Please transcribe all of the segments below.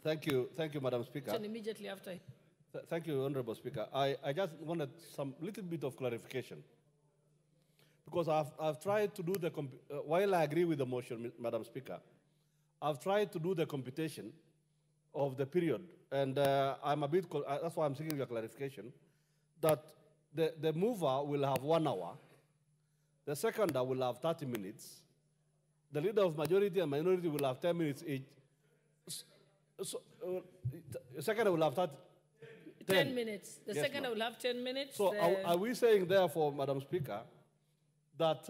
Thank you, Madam Speaker. Immediately after. Thank you, Honorable Speaker. I just wanted some little bit of clarification. Because I've tried to do the, while I agree with the motion, Madam Speaker, I've tried to do the computation of the period, and I'm a bit, that's why I'm seeking your clarification, that the mover will have 1 hour, the seconder will have 30 minutes, the leader of majority and minority will have 10 minutes each, the seconder will have 10 minutes. The yes, seconder will have 10 minutes. So are we saying, therefore, Madam Speaker, that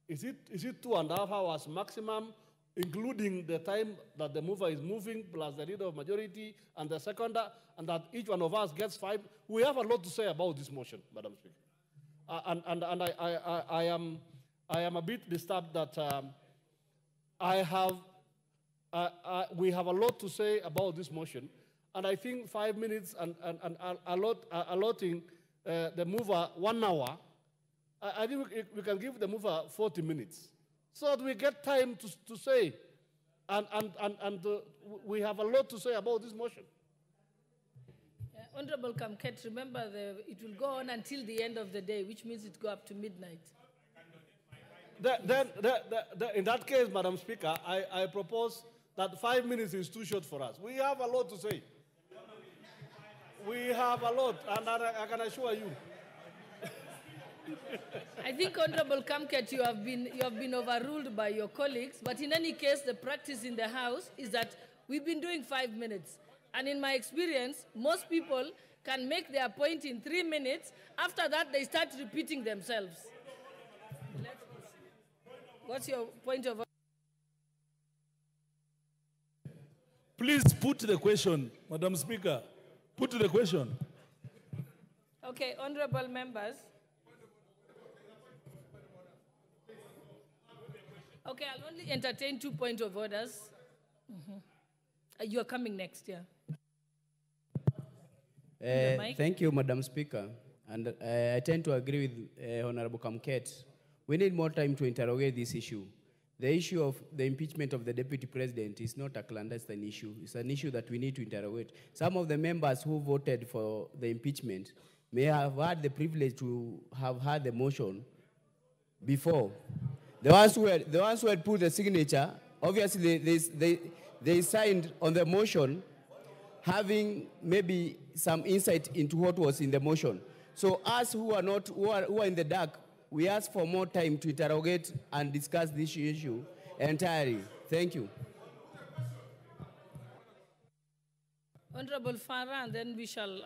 is it 2.5 hours maximum, including the time that the mover is moving, plus the leader of majority and the seconder, and that each one of us gets 5? We have a lot to say about this motion, Madam Speaker. I am a bit disturbed that we have a lot to say about this motion, and I think 5 minutes and allotting the mover 1 hour, I think we can give the mover 40 minutes so that we get time to say, and we have a lot to say about this motion. Honorable Kamket, remember it will go on until the end of the day, which means it go up to midnight. In that case, Madam Speaker, I propose that 5 minutes is too short for us. We have a lot to say. We have a lot, and I can assure you. I think, Honorable Kamket, you have been overruled by your colleagues, but in any case, the practice in the House is that we've been doing 5 minutes. And in my experience, most people can make their point in 3 minutes. After that, they start repeating themselves. What's your point of order? Please put the question, Madam Speaker. Put the question. Okay, honorable members. Okay, I'll only entertain 2 points of orders. You are coming next, yeah. Thank you, Madam Speaker. And I tend to agree with Honorable Kamket. We need more time to interrogate this issue. The issue of the impeachment of the Deputy President is not a clandestine issue. It's an issue that we need to interrogate. Some of the members who voted for the impeachment may have had the privilege to have had the motion before. The ones who had put the signature, obviously they signed on the motion having maybe some insight into what was in the motion. So us who are in the dark, we ask for more time to interrogate and discuss this issue entirely. Thank you. Honorable Farah, and then we shall